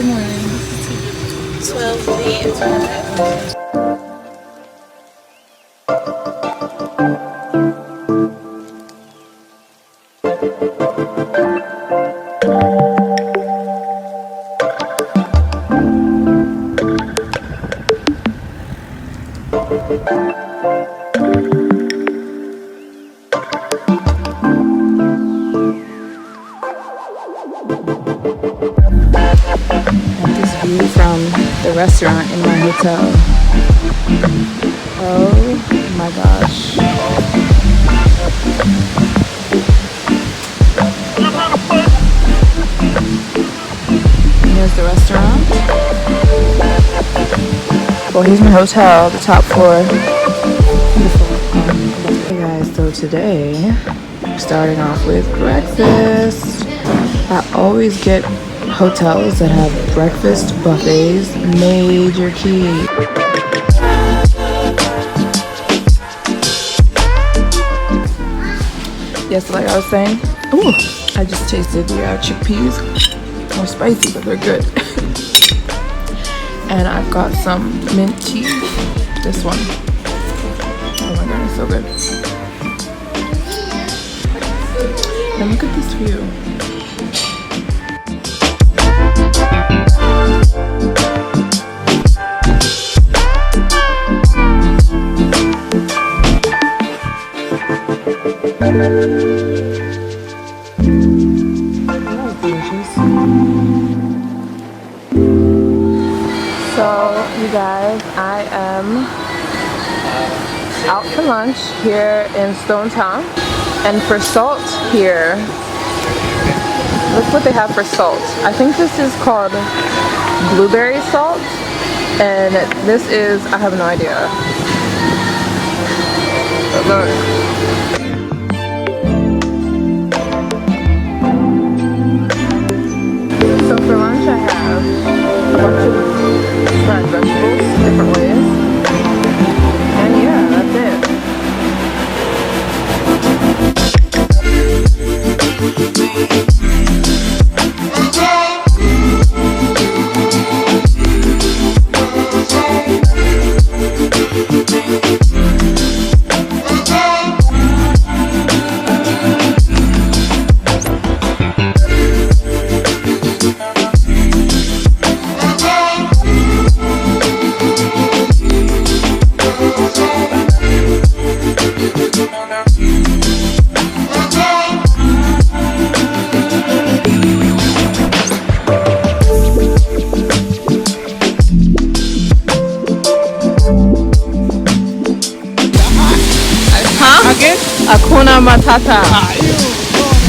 Good morning. 12 p.m. From the restaurant in my hotel. Oh my gosh. Here's the restaurant. Well, here's my hotel, the top floor. Beautiful. Hey guys, so today we're starting off with breakfast. I always get hotels that have breakfast buffets, major key. Yes, like I was saying, ooh, I just tasted the chickpeas. They're spicy, but they're good. And I've got some mint tea. This one. Oh my god, it's so good. And look at this view. So, you guys, I am out for lunch here in Stone Town, and for salt here, look what they have for salt. I think this is called blueberry salt, and this is, I have no idea. But look. So for lunch I have a bunch of fried vegetables, different ways, and yeah, that's it. Hakuna Matata.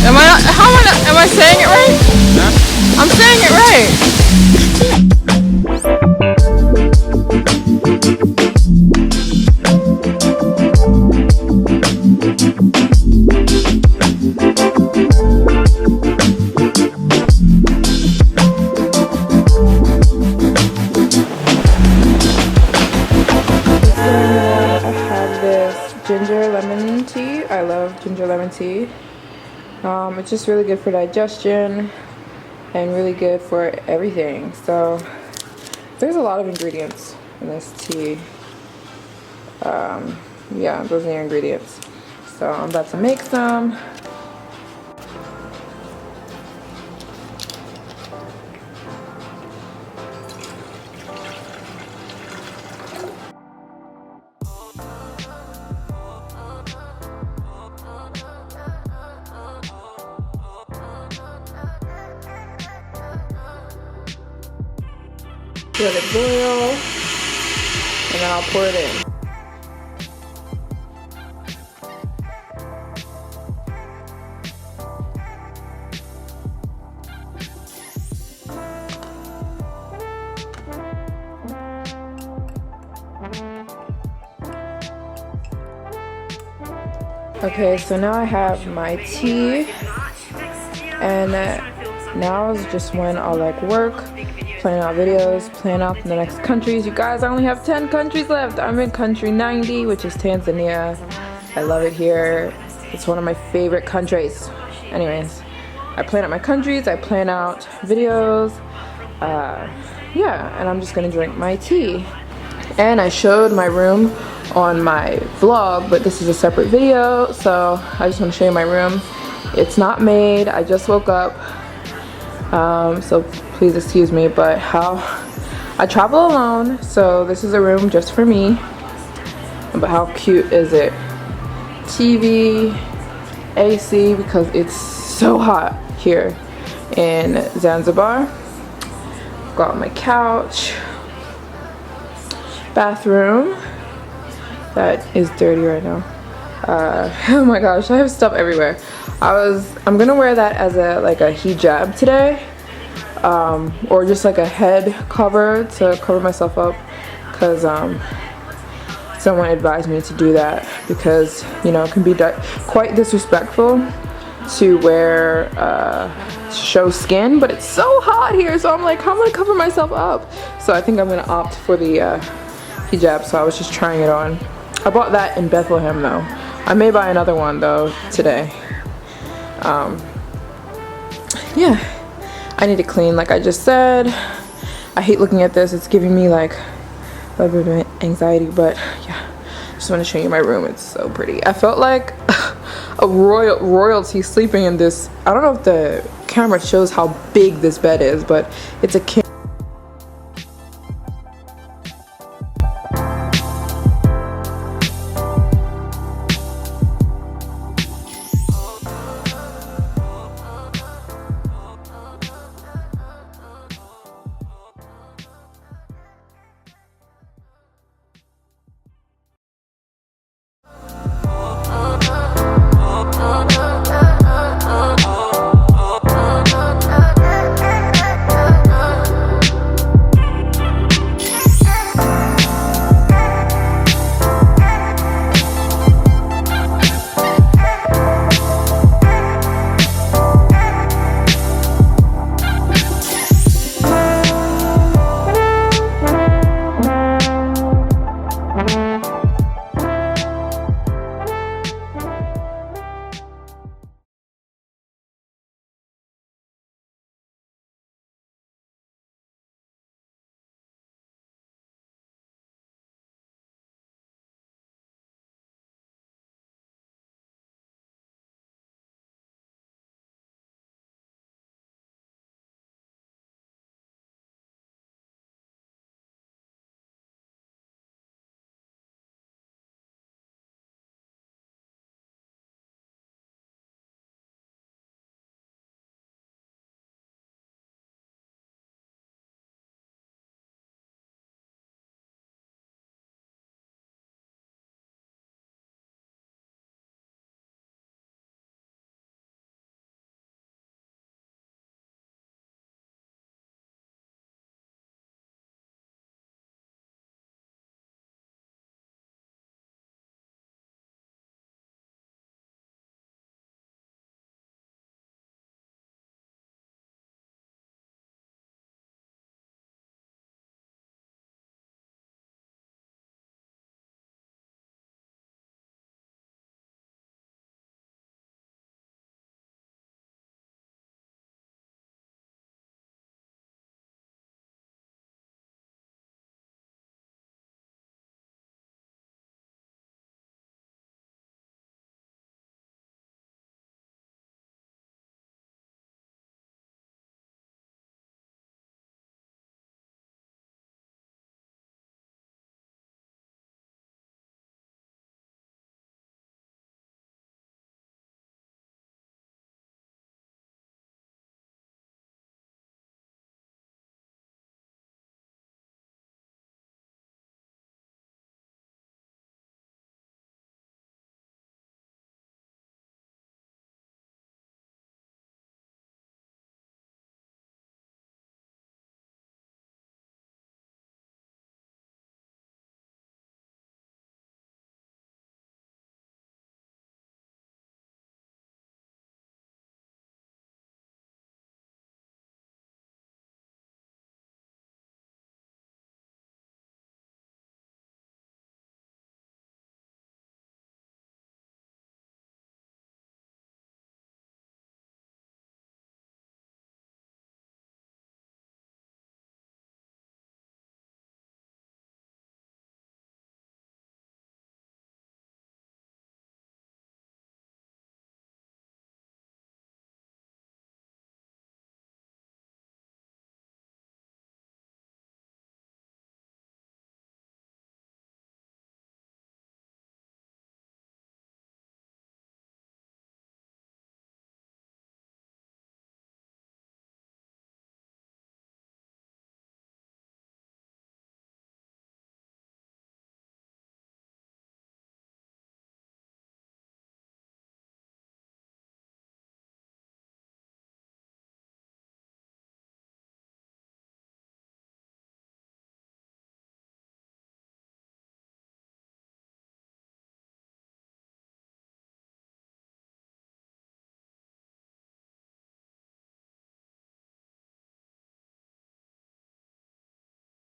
Am I saying it right? I'm saying it right. Ginger lemon tea. I love ginger lemon tea. It's just really good for digestion and really good for everything. So there's a lot of ingredients in this tea. Yeah, those are the ingredients. So I'm about to make some. Let it boil, and then I'll pour it in. Okay, so now I have my tea, and now is just when I'll like work, plan out videos, plan out the next countries. You guys, I only have 10 countries left. I'm in country 90, which is Tanzania. I love it here. It's one of my favorite countries. Anyways, I plan out my countries, I plan out videos, yeah, and I'm just gonna drink my tea. And I showed my room on my vlog, but this is a separate video, so I just want to show you my room. It's not made. I just woke up, so please excuse me, but how I travel alone, so this is a room just for me. But how cute is it? TV, AC, because it's so hot here in Zanzibar. Got my couch, bathroom that is dirty right now. Oh my gosh, I have stuff everywhere. I'm gonna wear that as a hijab today, or just like a head cover to cover myself up, because someone advised me to do that, because you know it can be quite disrespectful to wear to show skin, but it's so hot here, so I'm like, how am I gonna cover myself up? So I think I'm gonna opt for the hijab. So I was just trying it on. I bought that in Bethlehem though. I may buy another one though today. Yeah, I need to clean like I just said. I hate looking at this. It's giving me like a little bit of anxiety, but yeah, just want to show you my room. It's so pretty. I felt like a royalty sleeping in this. I don't know if the camera shows how big this bed is, but it's a king